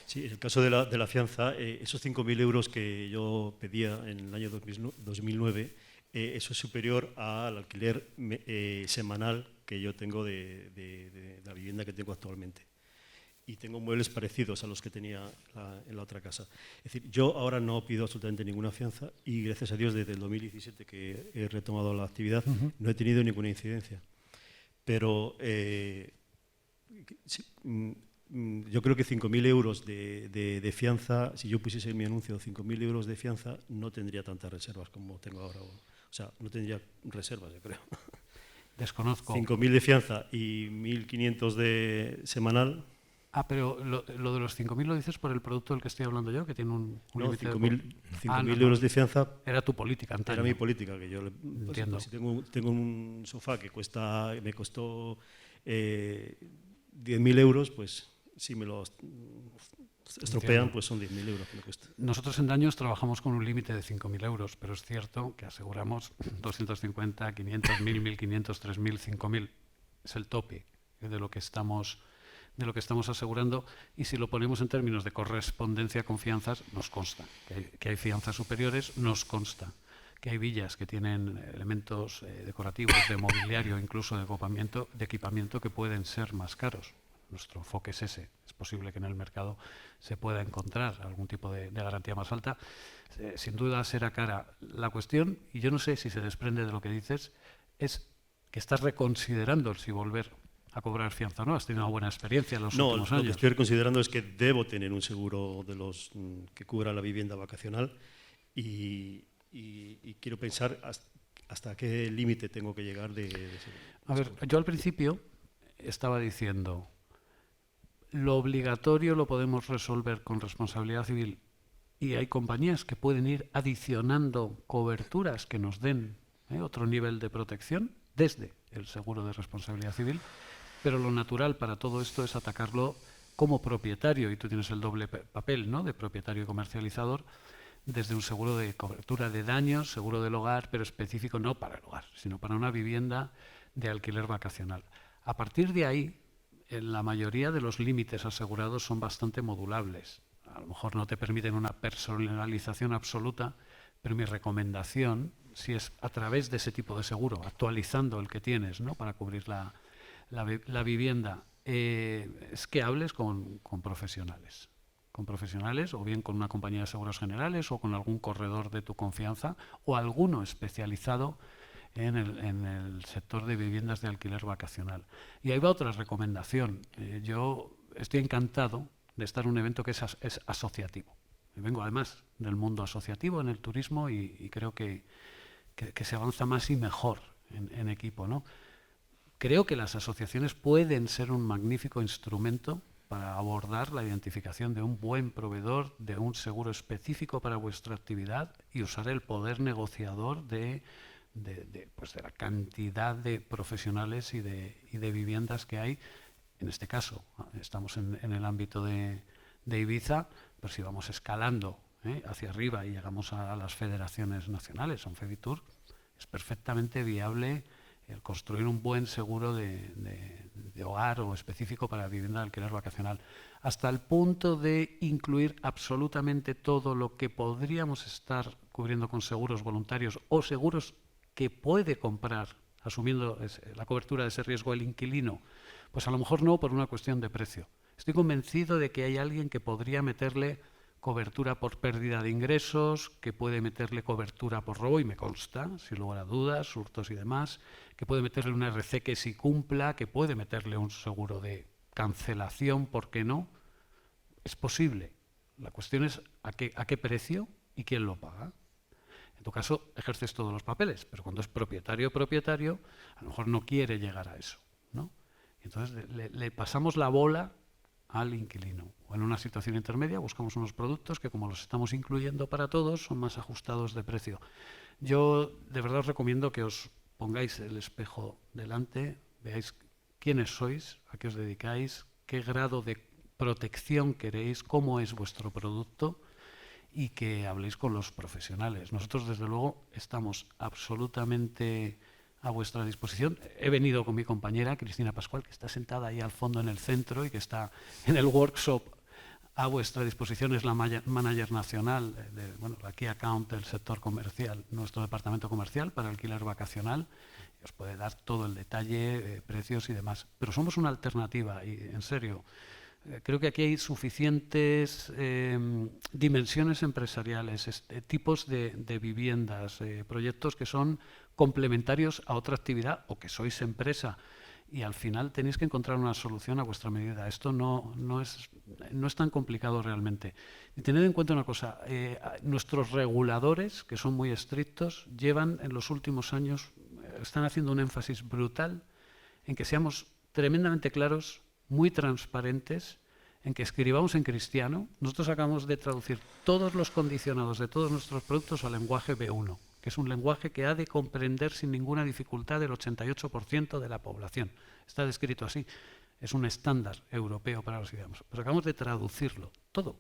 Sí, en el caso de la fianza, esos 5.000 euros que yo pedía en el año 2009, eso es superior al alquiler semanal que yo tengo de la vivienda que tengo actualmente. Y tengo muebles parecidos a los que tenía en la otra casa. Es decir, yo ahora no pido absolutamente ninguna fianza y gracias a Dios desde el 2017 que he retomado la actividad no he tenido ninguna incidencia. Pero yo creo que 5.000 euros de fianza, si yo pusiese en mi anuncio 5.000 euros de fianza, no tendría tantas reservas como tengo ahora. O sea, no tendría reservas, yo creo. Desconozco. 5.000 de fianza y 1.500 de semanal. Ah, pero lo de los 5.000 lo dices por el producto del que estoy hablando yo, que tiene un no, límite 5.000 euros de fianza. Era tu política antaño. Era mi política, que yo Entiendo. Pues, si tengo un sofá que me costó 10.000 euros, pues si me lo estropean, pues son 10.000 euros que me cuesta. Nosotros en daños trabajamos con un límite de 5.000 euros, pero es cierto que aseguramos 250, 500, 1.000, 1.500, 3.000, 5.000. Es el tope de lo que estamos asegurando, y si lo ponemos en términos de correspondencia con fianzas, nos consta que hay fianzas superiores, nos consta que hay villas que tienen elementos decorativos, de mobiliario, incluso de equipamiento que pueden ser más caros. Nuestro enfoque es ese. Es posible que en el mercado se pueda encontrar algún tipo de garantía más alta. Sin duda será cara. La cuestión, y yo no sé si se desprende de lo que dices, es que estás reconsiderando si volver a cobrar fianza, ¿no? Has tenido una buena experiencia en los últimos años. No, lo que estoy considerando es que debo tener un seguro de los que cubra la vivienda vacacional y quiero pensar hasta qué límite tengo que llegar de seguro. A ver, yo al principio estaba diciendo, lo obligatorio lo podemos resolver con responsabilidad civil y hay compañías que pueden ir adicionando coberturas que nos den otro nivel de protección desde el seguro de responsabilidad civil. Pero lo natural para todo esto es atacarlo como propietario, y tú tienes el doble papel, ¿no?, de propietario y comercializador, desde un seguro de cobertura de daños, seguro del hogar, pero específico no para el hogar, sino para una vivienda de alquiler vacacional. A partir de ahí, la mayoría de los límites asegurados son bastante modulables. A lo mejor no te permiten una personalización absoluta, pero mi recomendación, si es a través de ese tipo de seguro, actualizando el que tienes, ¿no?, para cubrir la vivienda, es que hables con profesionales. Con profesionales, o bien con una compañía de seguros generales, o con algún corredor de tu confianza, o alguno especializado en el sector de viviendas de alquiler vacacional. Y ahí va otra recomendación. Yo estoy encantado de estar en un evento que es asociativo. Vengo además del mundo asociativo en el turismo y creo que se avanza más y mejor en equipo, ¿no? Creo que las asociaciones pueden ser un magnífico instrumento para abordar la identificación de un buen proveedor, de un seguro específico para vuestra actividad, y usar el poder negociador de la cantidad de profesionales y de viviendas que hay. En este caso, estamos en el ámbito de Ibiza, pero si vamos escalando hacia arriba y llegamos a las federaciones nacionales, a un FEBITUR, es perfectamente viable el construir un buen seguro de hogar o específico para vivienda de alquiler vacacional, hasta el punto de incluir absolutamente todo lo que podríamos estar cubriendo con seguros voluntarios o seguros que puede comprar, asumiendo la cobertura de ese riesgo el inquilino. Pues a lo mejor no por una cuestión de precio. Estoy convencido de que hay alguien que podría meterle cobertura por pérdida de ingresos, que puede meterle cobertura por robo, y me consta, sin lugar a dudas, hurtos y demás, que puede meterle una RC que sí cumpla, que puede meterle un seguro de cancelación, ¿por qué no? Es posible. La cuestión es a qué precio y quién lo paga. En tu caso, ejerces todos los papeles, pero cuando es propietario, a lo mejor no quiere llegar a eso, ¿no? Entonces le pasamos la bola al inquilino. O en una situación intermedia buscamos unos productos que, como los estamos incluyendo para todos, son más ajustados de precio. Yo de verdad os recomiendo que os pongáis el espejo delante, veáis quiénes sois, a qué os dedicáis, qué grado de protección queréis, cómo es vuestro producto, y que habléis con los profesionales. Nosotros, desde luego, estamos absolutamente a vuestra disposición. He venido con mi compañera, Cristina Pascual, que está sentada ahí al fondo en el centro y que está en el workshop a vuestra disposición. Es la manager nacional, la Key Account del sector comercial, nuestro departamento comercial para alquiler vacacional. Os puede dar todo el detalle, precios y demás. Pero somos una alternativa y, en serio, creo que aquí hay suficientes dimensiones empresariales, tipos de viviendas, proyectos que son complementarios a otra actividad o que sois empresa y al final tenéis que encontrar una solución a vuestra medida. Esto no es tan complicado realmente. Y tened en cuenta una cosa, nuestros reguladores, que son muy estrictos, llevan en los últimos años, están haciendo un énfasis brutal en que seamos tremendamente claros, muy transparentes, en que escribamos en cristiano. Nosotros acabamos de traducir todos los condicionados de todos nuestros productos al lenguaje B1, que es un lenguaje que ha de comprender sin ninguna dificultad el 88% de la población. Está descrito así. Es un estándar europeo para los idiomas. Pues acabamos de traducirlo, todo,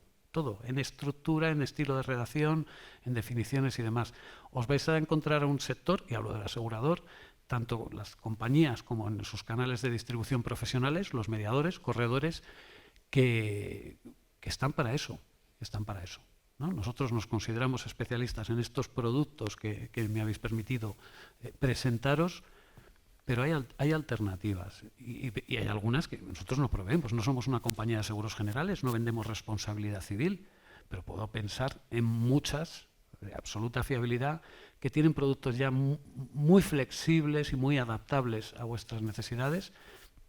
en estructura, en estilo de redacción, en definiciones y demás. Os vais a encontrar un sector, y hablo del asegurador, tanto las compañías como en sus canales de distribución profesionales, los mediadores, corredores, que están para eso, ¿no? Nosotros nos consideramos especialistas en estos productos que me habéis permitido presentaros, pero hay alternativas y hay algunas que nosotros no proveemos. No somos una compañía de seguros generales, no vendemos responsabilidad civil, pero puedo pensar en muchas de absoluta fiabilidad que tienen productos ya muy flexibles y muy adaptables a vuestras necesidades.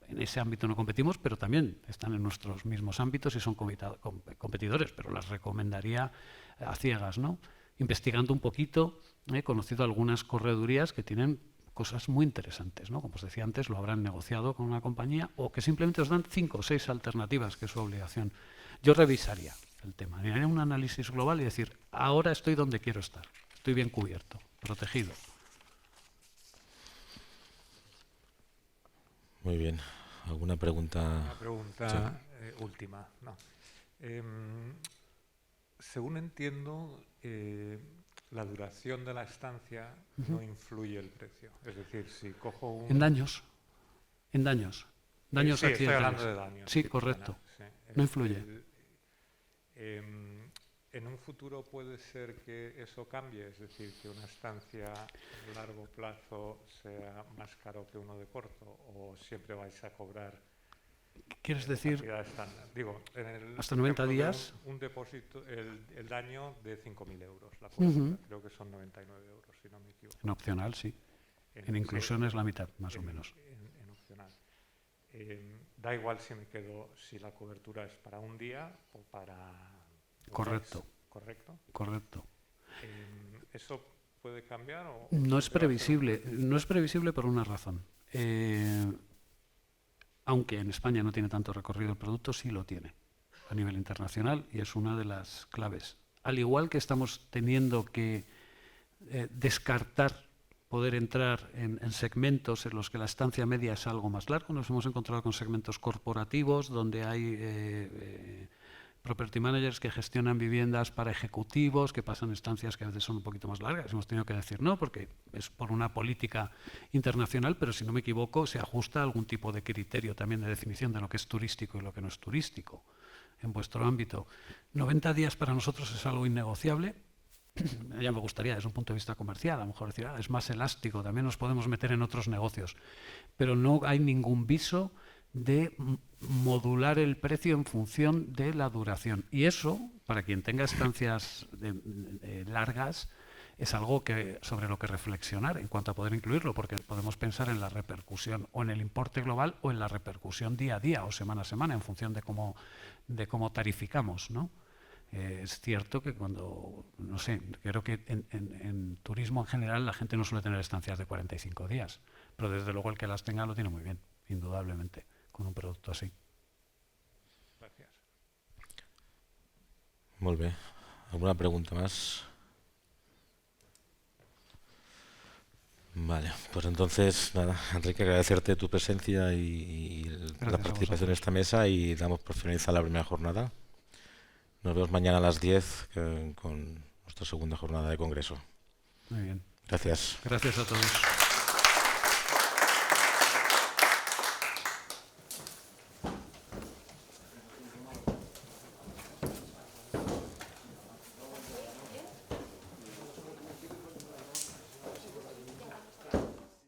En ese ámbito no competimos, pero también están en nuestros mismos ámbitos y son competidores, pero las recomendaría a ciegas, ¿no? Investigando un poquito, he conocido algunas corredurías que tienen cosas muy interesantes, ¿no? Como os decía antes, lo habrán negociado con una compañía o que simplemente os dan 5 o 6 alternativas, que es su obligación. Yo revisaría el tema, haría un análisis global y decir, ahora estoy donde quiero estar, estoy bien cubierto, protegido. Muy bien. ¿Alguna pregunta? Una pregunta última. No. Según entiendo, la duración de la estancia no influye el precio. Es decir, si cojo un... En daños. Daños sí, estoy hablando de daños. Sí, correcto. Sí. No influye. En un futuro puede ser que eso cambie, es decir, que una estancia a largo plazo sea más caro que uno de corto, o siempre vais a cobrar. ¿Quieres decir? Digo, hasta 90 días. Un depósito, el daño de 5.000 euros, la cobertura, creo que son 99 euros, si no me equivoco. En opcional, sí. En inclusión es la mitad, más o menos. En opcional. Da igual si la cobertura es para un día o para... Correcto. ¿Correcto? ¿Eso puede cambiar? No es previsible. No es previsible por una razón. Aunque en España no tiene tanto recorrido el producto, sí lo tiene a nivel internacional y es una de las claves. Al igual que estamos teniendo que descartar poder entrar en segmentos en los que la estancia media es algo más largo, nos hemos encontrado con segmentos corporativos donde hay property managers que gestionan viviendas para ejecutivos, que pasan estancias que a veces son un poquito más largas. Hemos tenido que decir no, porque es por una política internacional, pero si no me equivoco, se ajusta a algún tipo de criterio también de definición de lo que es turístico y lo que no es turístico en vuestro ámbito. 90 días para nosotros es algo innegociable. Ya me gustaría, desde un punto de vista comercial, a lo mejor decir, es más elástico, también nos podemos meter en otros negocios, pero no hay ningún viso de modular el precio en función de la duración. Y eso, para quien tenga estancias largas, es algo sobre lo que reflexionar en cuanto a poder incluirlo, porque podemos pensar en la repercusión o en el importe global o en la repercusión día a día o semana a semana en función de cómo tarificamos, ¿no? Es cierto que cuando, no sé, creo que en turismo en general la gente no suele tener estancias de 45 días, pero desde luego el que las tenga lo tiene muy bien, indudablemente, con un producto así. Gracias. Muy bien. ¿Alguna pregunta más? Vale, pues entonces, nada, Enrique, agradecerte tu presencia y la participación en esta mesa y damos por finalizada la primera jornada. Nos vemos mañana a las 10 con nuestra segunda jornada de congreso. Muy bien. Gracias. Gracias a todos.